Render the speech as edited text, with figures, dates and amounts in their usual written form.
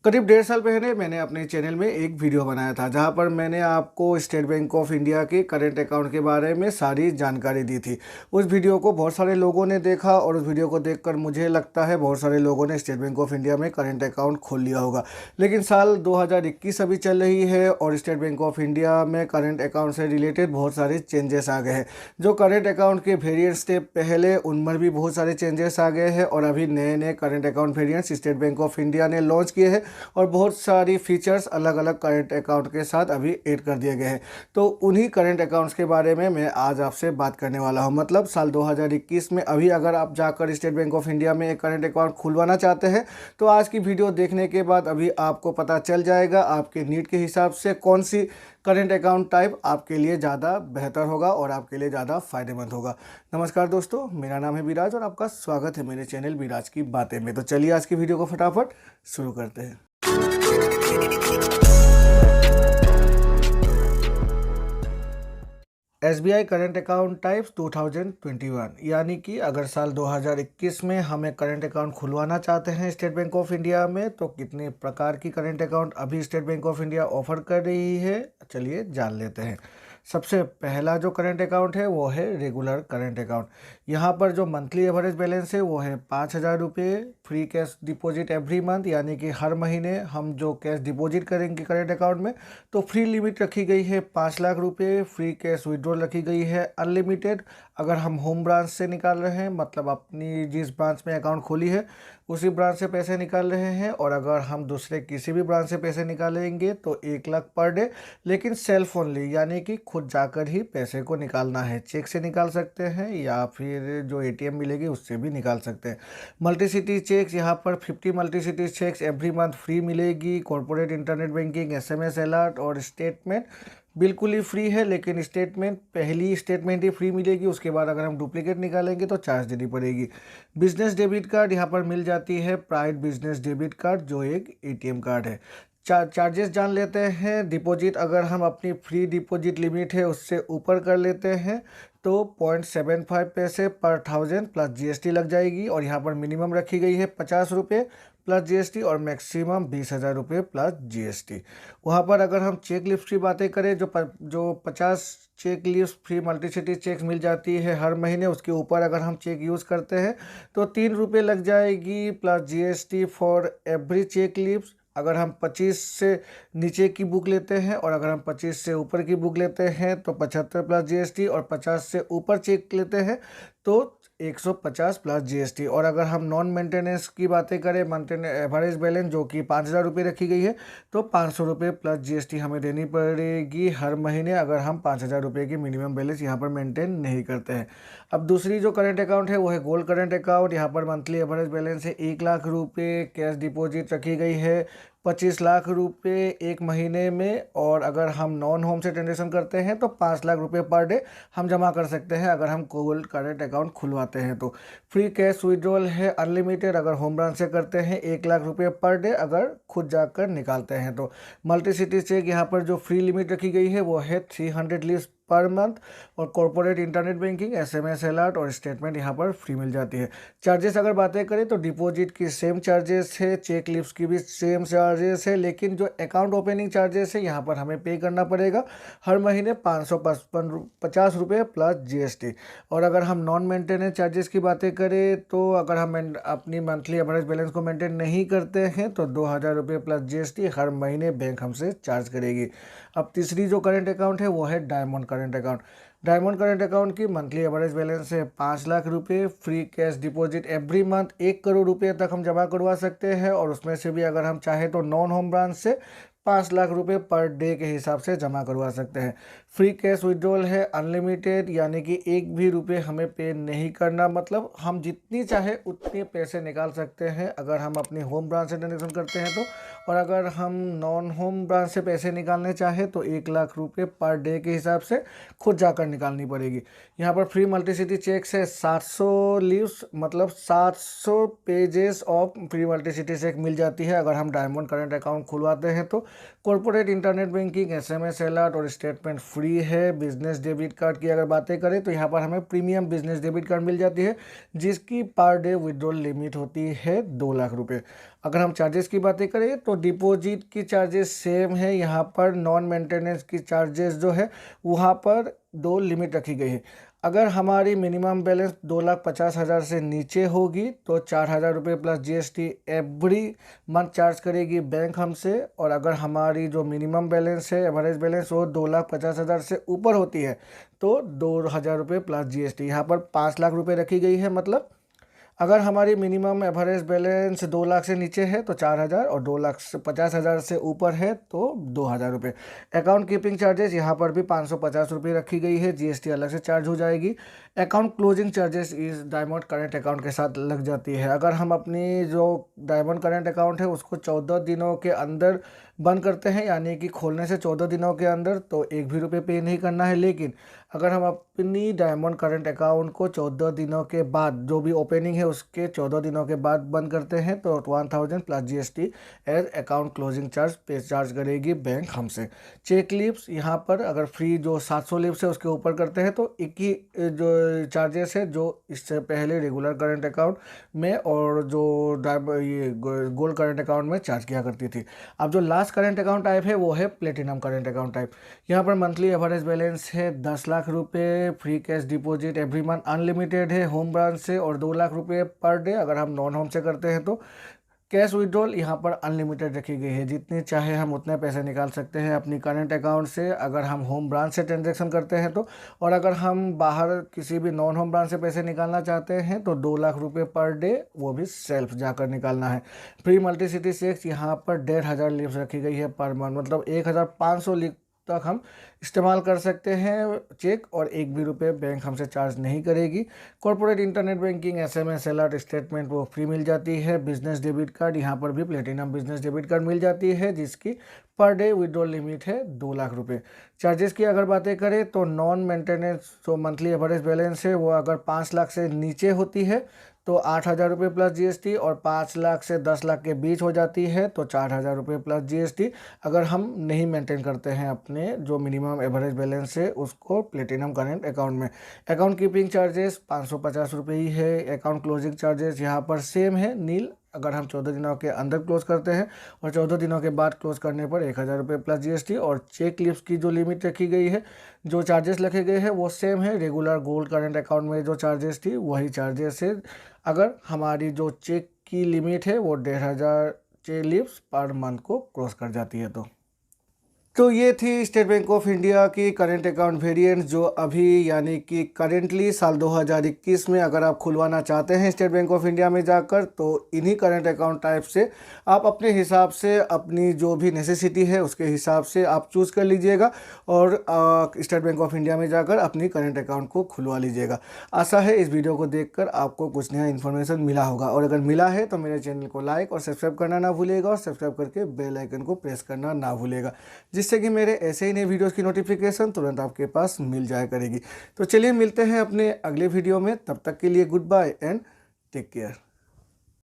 करीब 1.5 साल पहले मैंने अपने चैनल में एक वीडियो बनाया था जहां पर मैंने आपको स्टेट बैंक ऑफ इंडिया के करंट अकाउंट के बारे में सारी जानकारी दी थी। उस वीडियो को बहुत सारे लोगों ने देखा और उस वीडियो को देखकर मुझे लगता है बहुत सारे लोगों ने स्टेट बैंक ऑफ इंडिया में करंट अकाउंट खोल लिया होगा। लेकिन साल 2021 अभी चल रही है और स्टेट बैंक ऑफ इंडिया में करंट अकाउंट से रिलेटेड बहुत सारे चेंजेस आ गए हैं। जो करंट अकाउंट के वेरिएंट्स थे पहले, उनमें भी बहुत सारे चेंजेस आ गए हैं और अभी नए नए current account variants state bank of India ने लॉन्च किए हैं और बहुत सारी फीचर्स अलग अलग करंट अकाउंट के साथ अभी ऐड कर दिए गए हैं। तो उन्हीं करंट अकाउंट्स के बारे में मैं आज आपसे बात करने वाला हूं। मतलब साल 2021 में अभी अगर आप जाकर स्टेट बैंक ऑफ इंडिया में एक करंट अकाउंट खुलवाना चाहते हैं तो आज की वीडियो देखने के बाद अभी आपको पता चल जाएगा आपके नीड के हिसाब से कौन सी करंट अकाउंट टाइप आपके लिए ज़्यादा बेहतर होगा और आपके लिए ज़्यादा फायदेमंद होगा। नमस्कार दोस्तों, मेरा नाम है विराज और आपका स्वागत है मेरे चैनल विराज की बातें में। तो चलिए आज की वीडियो को फटाफट शुरू करते हैं। SBI करंट अकाउंट टाइप्स 2021, यानी कि अगर साल 2021 में हमें करंट अकाउंट खुलवाना चाहते हैं स्टेट बैंक ऑफ इंडिया में तो कितने प्रकार की करंट अकाउंट अभी state bank of India offer कर रही है, चलिए जान लेते हैं। सबसे पहला जो करंट अकाउंट है वो है रेगुलर करंट अकाउंट। यहाँ पर जो मंथली एवरेज बैलेंस है वो है 5,000 रुपये, free cash deposit every month, यानी कि हर महीने हम जो कैश डिपॉजिट करेंगे करंट अकाउंट में तो फ्री लिमिट रखी गई है 5 लाख रुपये। फ्री कैश विड्रॉल रखी गई है अनलिमिटेड। अगर हम होम ब्रांच से निकाल रहे हैं, मतलब अपनी जिस ब्रांच में अकाउंट खोली है उसी ब्रांच से पैसे निकाल रहे हैं, और अगर हम दूसरे किसी भी ब्रांच से पैसे निकालेंगे तो 1 लाख पर डे, लेकिन सेल्फ ओनली, यानी कि खुद जाकर ही पैसे को निकालना है। चेक से निकाल सकते हैं या फिर जो ATM मिलेगी उससे भी निकाल सकते हैं। मल्टी सिटी चेक्स, यहाँ पर 50 multi city cheques every month free मिलेगी। Corporate internet banking, SMS alert और स्टेटमेंट बिल्कुल ही फ्री है, लेकिन स्टेटमेंट पहली स्टेटमेंट ही फ्री मिलेगी, उसके बाद अगर हम डुप्लीकेट निकालेंगे तो चार्ज देनी पड़ेगी। बिजनेस डेबिट कार्ड यहाँ पर मिल जाती है, प्राइड बिजनेस डेबिट कार्ड जो एक ATM कार्ड है। चार्जेस जान लेते हैं। डिपॉजिट अगर हम अपनी फ्री डिपॉजिट लिमिट है उससे ऊपर कर लेते हैं तो 0.75 पैसे पर 1000 प्लस GST लग जाएगी, और यहाँ पर मिनिमम रखी गई है 50 रुपये प्लस GST और मैक्सिमम 20,000 रुपये प्लस GST। वहाँ पर अगर हम चेक लिस्ट की बातें करें, जो 50 cheque list free multi city cheques मिल जाती है हर महीने, उसके ऊपर अगर हम चेक यूज़ करते हैं तो 3 रुपये लग जाएगी plus GST for every check list. अगर हम 25 से नीचे की बुक लेते हैं और अगर हम 25 से ऊपर की बुक लेते हैं तो 75 प्लस GST, और 50 से ऊपर चेक लेते हैं तो 150 प्लस GST। और अगर हम नॉन मेंटेनेंस की बातें करें, मेंटेनेंस एवरेज बैलेंस जो कि 5,000 रुपये रखी गई है तो 500 रुपये प्लस GST हमें देनी पड़ेगी हर महीने, अगर हम 5,000 रुपये की मिनिमम बैलेंस यहाँ पर मेंटेन नहीं करते हैं। अब दूसरी जो करंट अकाउंट है वो है गोल्ड करंट अकाउंट। यहाँ पर मंथली एवरेज बैलेंस है 1 लाख रुपये, कैश डिपॉजिट रखी गई है 25 लाख रुपये एक महीने में, और अगर हम नॉन होम से ट्रांजेक्शन करते हैं तो 5 लाख रुपये पर डे हम जमा कर सकते हैं अगर हम गोल्ड करंट अकाउंट खुलवाते हैं तो। फ्री कैश विड्रॉल है अनलिमिटेड, अगर होम ब्रांच से करते हैं 1 लाख रुपये पर डे, अगर खुद जाकर निकालते हैं तो। मल्टी सिटी चेक, यहाँ पर जो फ्री लिमिट रखी गई है वो है 300 लीव्स पर मंथ, और corporate internet banking, SMS alert और स्टेटमेंट यहाँ पर फ्री मिल जाती है। चार्जेस अगर बातें करें तो डिपॉजिट की सेम चार्जेस है, चेक लिफ्स की भी सेम चार्जेस है, लेकिन जो अकाउंट ओपनिंग चार्जेस है यहाँ पर हमें पे करना पड़ेगा हर महीने 550 रुपये प्लस GST। और अगर हम नॉन मेंटेनेंस चार्जेस की बातें करें तो अगर हम अपनी मंथली एवरेज बैलेंस को मेंटेन नहीं करते हैं तो 2,000 रुपये प्लस GST हर महीने बैंक हमसे चार्ज करेगी। अब तीसरी जो करंट अकाउंट है वो है diamond current account. Diamond current account की मंथली एवरेज बैलेंस है 5 लाख रुपये, free cash deposit every month 1 crore रुपये तक हम जमा करवा सकते हैं, और उसमें से भी अगर हम चाहें तो नॉन होम ब्रांच से 5 लाख रुपये पर डे के हिसाब से जमा करवा सकते हैं। फ्री कैश विड्रॉल है अनलिमिटेड, यानी कि एक भी रुपये हमें पे नहीं करना, मतलब हम जितनी चाहे उतने पैसे निकाल सकते हैं अगर हम अपनी होम ब्रांच से ट्रांजेक्शन करते हैं तो। और अगर हम नॉन होम ब्रांच से पैसे निकालने चाहें तो 1 लाख रुपये पर डे के हिसाब से खुद जाकर निकालनी पड़ेगी। यहाँ पर फ्री मल्टी सिटी चेक्स है 700 लीव्स, मतलब 700 pages of free multi city cheque मिल जाती है अगर हम डायमंड करंट अकाउंट खुलवाते हैं तो। Corporate internet banking, SMS alert और स्टेटमेंट फ्री है। बिजनेस डेबिट कार्ड की अगर बातें करें तो यहाँ पर हमें प्रीमियम बिजनेस डेबिट कार्ड मिल जाती है, जिसकी पर डे विड्रॉल लिमिट होती है 2 लाख रुपये। अगर हम चार्जेस की बातें करें तो डिपॉजिट की चार्जेस सेम है। यहाँ पर नॉन मेंटेनेंस की चार्जेस जो है वहाँ पर 2 लिमिट रखी गई है। अगर हमारी मिनिमम बैलेंस 2,50,000 से नीचे होगी तो 4,000 रुपये plus GST every month charge करेगी बैंक हमसे। और अगर हमारी जो मिनिमम बैलेंस है, एवरेज बैलेंस, वो 2,50,000 से ऊपर होती है तो 2,000 रुपये प्लस GST। यहाँ पर 5 लाख रुपये रखी गई है। मतलब अगर हमारी मिनिमम एवरेज बैलेंस 2 लाख से नीचे है तो 4,000 और 2,50,000 से ऊपर है तो 2,000 रुपये। अकाउंट कीपिंग चार्जेस यहाँ पर भी 550 रुपये रखी गई है। GST अलग से चार्ज हो जाएगी। अकाउंट क्लोजिंग चार्जेस इस डायमंड करेंट अकाउंट के साथ लग जाती है। अगर हम अपनी जो डायमंड करेंट अकाउंट है उसको 14 दिनों के अंदर बंद करते हैं, यानी कि खोलने से 14 दिनों के अंदर, तो 1 भी रुपये पे नहीं करना है। लेकिन अगर हम अपनी डायमंड करंट अकाउंट को 14 दिनों के बाद, जो भी ओपनिंग है उसके 14 दिनों के बाद बंद करते हैं तो 1,000 plus GST as account closing charge पे चार्ज करेगी बैंक हमसे। चेक लीव्स यहाँ पर अगर फ्री जो 700 लीव्स है उसके ऊपर करते हैं तो 21 जो चार्जेस है जो इससे पहले रेगुलर करंट अकाउंट में और जो ये गोल्ड करंट अकाउंट में चार्ज किया करती थी। अब जो लास्ट करंट अकाउंट टाइप है वो है प्लेटिनम करंट अकाउंट टाइप। यहाँ पर मंथली एवरेज बैलेंस है 10 लाख रुपए, free cash deposit every month unlimited है होम ब्रांच से, और 2 लाख रुपए पर डे अगर हम नॉन होम से करते हैं तो कैश विड्रॉल यहाँ पर अनलिमिटेड रखी गई है। जितने चाहे हम उतने पैसे निकाल सकते हैं अपनी करंट अकाउंट से अगर हम होम ब्रांच से ट्रांजैक्शन करते हैं तो। और अगर हम बाहर किसी भी नॉन होम ब्रांच से पैसे निकालना चाहते हैं तो 2 लाख रुपये पर डे, वो भी सेल्फ जाकर निकालना है। फ्री मल्टीसिटी चेक्स यहाँ पर 1,500 लीव्स रखी गई है पर मंथ, मतलब 1,500 लीव तक हम इस्तेमाल कर सकते हैं चेक, और 1 भी रुपये बैंक हमसे चार्ज नहीं करेगी। Corporate internet banking, SMS alert, statement वो फ्री मिल जाती है। बिजनेस डेबिट कार्ड, यहाँ पर भी प्लेटिनम बिजनेस डेबिट कार्ड मिल जाती है जिसकी पर डे विड्रॉल लिमिट है 2 लाख रुपये। चार्जेस की अगर बातें करें तो नॉन मेंटेनेंस जो मंथली एवरेज बैलेंस है वो अगर 5 लाख से नीचे होती है तो 8,000 रुपये प्लस GST, और 5 लाख से 10 लाख के बीच हो जाती है तो 4,000 रुपये प्लस GST अगर हम नहीं मेंटेन करते हैं अपने जो मिनिमम एवरेज बैलेंस है उसको प्लेटिनम करेंट अकाउंट में। अकाउंट कीपिंग चार्जेस 550 रुपये ही है। अकाउंट क्लोजिंग चार्जेस यहाँ पर सेम है, नील, अगर हम 14 दिनों के अंदर क्लोज करते हैं, और 14 दिनों के बाद क्लोज करने पर 1,000 रुपये प्लस GST। और चेक लीव्स की जो लिमिट रखी गई है, जो चार्जेस रखे गए हैं वो सेम है। रेगुलर गोल्ड करंट अकाउंट में जो चार्जेस थी वही चार्जेस है। अगर हमारी जो चेक की लिमिट है वो 1,500 चेक लीव्स पर मंथ को क्रॉस कर जाती है तो ये थी स्टेट बैंक ऑफ इंडिया की करंट अकाउंट वेरिएंट, जो अभी यानी कि करेंटली साल 2021 में अगर आप खुलवाना चाहते हैं स्टेट बैंक ऑफ इंडिया में जाकर तो इन्हीं करंट अकाउंट टाइप से आप अपने हिसाब से अपनी जो भी नेसेसिटी है उसके हिसाब से आप चूज़ कर लीजिएगा और स्टेट बैंक ऑफ इंडिया में जाकर अपनी करंट अकाउंट को खुलवा लीजिएगा। आशा है इस वीडियो को देखकर आपको कुछ नया इन्फॉर्मेशन मिला होगा, और अगर मिला है तो मेरे चैनल को लाइक और सब्सक्राइब करना ना भूलिएगा, और सब्सक्राइब करके बेल आइकन को प्रेस करना ना भूलिएगा, जिससे कि मेरे ऐसे ही नए वीडियोस की नोटिफिकेशन तुरंत आपके पास मिल जाया करेगी। तो चलिए मिलते हैं अपने अगले वीडियो में, तब तक के लिए goodbye and take care.